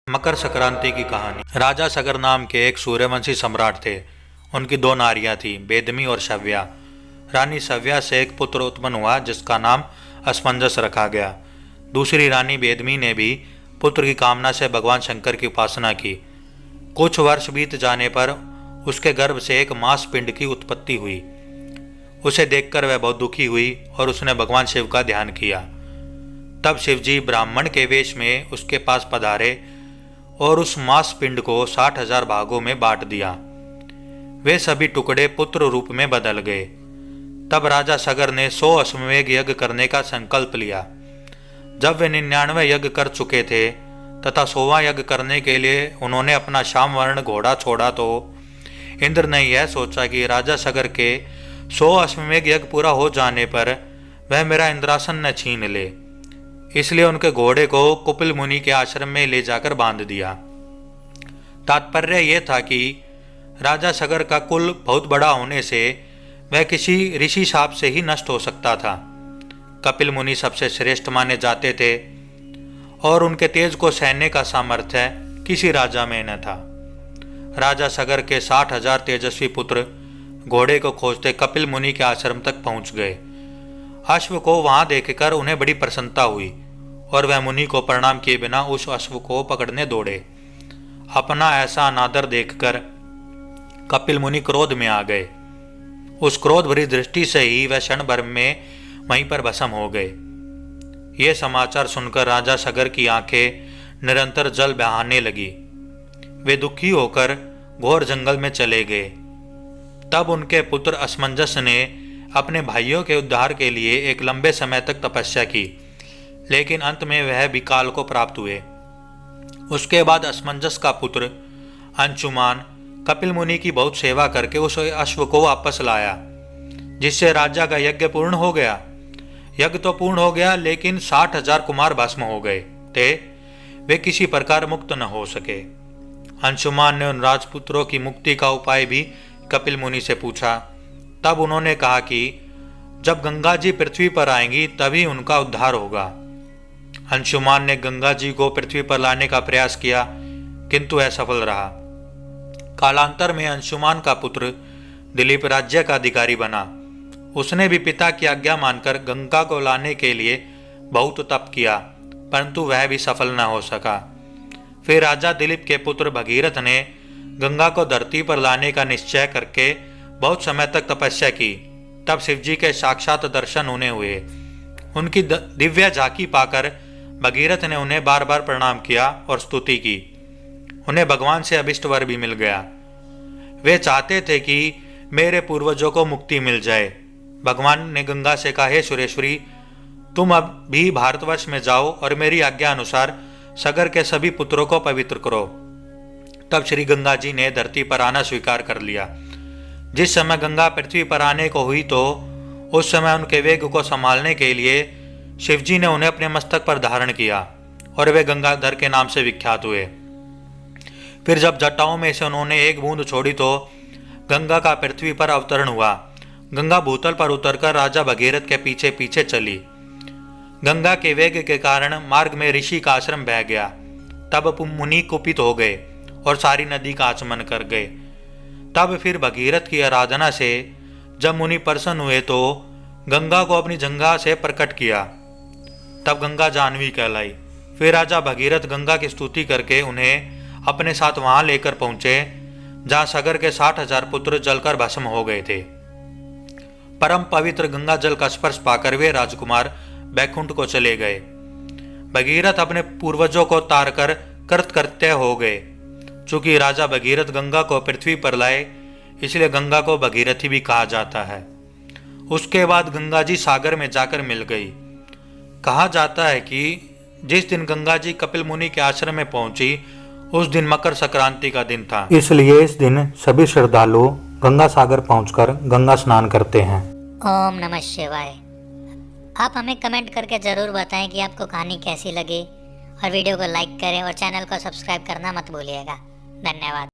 मकर संक्रांति की कहानी। राजा सगर नाम के एक सूर्यवंशी सम्राट थे। उनकी दो नारियां थीं, बेदमी और शव्या। रानी शव्या से एक पुत्र उत्पन्न हुआ जिसका नाम असमंजस रखा गया। दूसरी रानी बेदमी ने भी पुत्र की कामना से भगवान शंकर की उपासना की। कुछ वर्ष बीत जाने पर उसके गर्भ से एक मांस पिंड की उत्पत्ति हुई। उसे देखकर वह बहुत दुखी हुई और उसने भगवान शिव का ध्यान किया। तब शिवजी ब्राह्मण के वेश में उसके पास पधारे और उस मांस पिंड को 60,000 भागों में बांट दिया। वे सभी टुकड़े पुत्र रूप में बदल गए। तब राजा सगर ने 100 अश्वमेध यज्ञ करने का संकल्प लिया। जब वे 99 यज्ञ कर चुके थे तथा 100वां यज्ञ करने के लिए उन्होंने अपना श्याम वर्ण घोड़ा छोड़ा तो इंद्र ने यह सोचा कि राजा सगर के 100 अश्वमेध यज्ञ पूरा हो जाने पर वह मेरा इंद्रासन न छीन ले। इसलिए उनके घोड़े को कुपिल मुनि के आश्रम में ले जाकर बांध दिया। तात्पर्य यह था कि राजा सगर का कुल बहुत बड़ा होने से वह किसी ऋषि शाप से ही नष्ट हो सकता था। कपिल मुनि सबसे श्रेष्ठ माने जाते थे और उनके तेज को सहने का सामर्थ्य किसी राजा में न था। राजा सगर के 60,000 तेजस्वी पुत्र घोड़े को खोजते कपिल मुनि के आश्रम तक पहुंच गए। अश्व को वहां देखकर उन्हें बड़ी प्रसन्नता हुई और वह मुनि को प्रणाम किए बिना उस अश्व को पकड़ने दौड़े। अपना ऐसा अनादर देखकर कपिल मुनि क्रोध में आ गए। उस क्रोध भरी दृष्टि से ही वह क्षण भर में वहीं पर भस्म हो गए। ये समाचार सुनकर राजा सगर की आंखें निरंतर जल बहाने लगी। वे दुखी होकर घोर जंगल में चले गए। तब उनके पुत्र असमंजस ने अपने भाइयों के उद्धार के लिए एक लंबे समय तक तपस्या की, लेकिन अंत में वह भी काल को प्राप्त हुए। उसके बाद असमंजस का पुत्र अंशुमान कपिल मुनि की बहुत सेवा करके उस अश्व को वापस लाया, जिससे राजा का यज्ञ पूर्ण हो गया। यज्ञ तो पूर्ण हो गया, लेकिन 60,000 कुमार भस्म हो गए थे। वे किसी प्रकार मुक्त न हो सके। अंशुमान ने उन राजपुत्रों की मुक्ति का उपाय भी कपिल मुनि से पूछा। तब उन्होंने कहा कि जब गंगा जी पृथ्वी पर आएंगी तभी उनका उद्धार होगा। अंशुमान ने गंगा जी को पृथ्वी पर लाने का प्रयास किया, किंतु असफल रहा। कालांतर में अंशुमान का पुत्र दिलीप राज्य का अधिकारी बना। उसने भी पिता की आज्ञा मानकर गंगा को लाने के लिए बहुत तप किया, परंतु वह भी सफल न हो सका। फिर राजा दिलीप के पुत्र भगीरथ ने गंगा को धरती पर लाने का निश्चय करके बहुत समय तक तपस्या की। तब शिवजी के साक्षात दर्शन उन्हें हुए। उनकी दिव्य झांकी पाकर भगीरथ ने उन्हें बार बार प्रणाम किया और स्तुति की। उन्हें भगवान से अभिष्ट वर भी मिल गया। वे चाहते थे कि मेरे पूर्वजों को मुक्ति मिल जाए। भगवान ने गंगा से कहा, हे सुरेश्वरी, तुम अब भी भारतवर्ष में जाओ और मेरी आज्ञा अनुसार सगर के सभी पुत्रों को पवित्र करो। तब श्री गंगा जी ने धरती पर आना स्वीकार कर लिया। जिस समय गंगा पृथ्वी पर आने को हुई तो उस समय उनके वेग को संभालने के लिए शिवजी ने उन्हें अपने मस्तक पर धारण किया और वे गंगाधर के नाम से विख्यात हुए। फिर जब जटाओं में से उन्होंने एक बूंद छोड़ी तो गंगा का पृथ्वी पर अवतरण हुआ। गंगा भूतल पर उतरकर राजा भगीरथ के पीछे पीछे चली। गंगा के वेग के कारण मार्ग में ऋषि का आश्रम बह गया। तब मुनि कुपित हो गए और सारी नदी का आचमन कर गए। तब फिर भगीरथ की आराधना से जब मुनि प्रसन्न हुए तो गंगा को अपनी जंघा से प्रकट किया। तब गंगा जाह्नवी कहलाई। फिर राजा भगीरथ गंगा की स्तुति करके उन्हें अपने साथ वहां लेकर पहुंचे जहां सगर के 60,000 पुत्र जलकर भस्म हो गए थे। परम पवित्र गंगा जल का स्पर्श पाकर वे राजकुमार बैकुंठ को चले गए। भगीरथ अपने पूर्वजों को तारकर कृतकृत्य हो गए। चूंकि राजा भगीरथ गंगा को पृथ्वी पर लाए, इसलिए गंगा को भगीरथी भी कहा जाता है। उसके बाद गंगा जी सागर में जाकर मिल गई। कहा जाता है कि जिस दिन गंगा जी कपिल मुनि के आश्रम में पहुंची उस दिन मकर संक्रांति का दिन था, इसलिए इस दिन सभी श्रद्धालु गंगा सागर पहुंचकर गंगा स्नान करते हैं। ओम नमः शिवाय। आप हमें कमेंट करके जरूर बताएं कि आपको कहानी कैसी लगी और वीडियो को लाइक करें और चैनल को सब्सक्राइब करना मत भूलिएगा। धन्यवाद।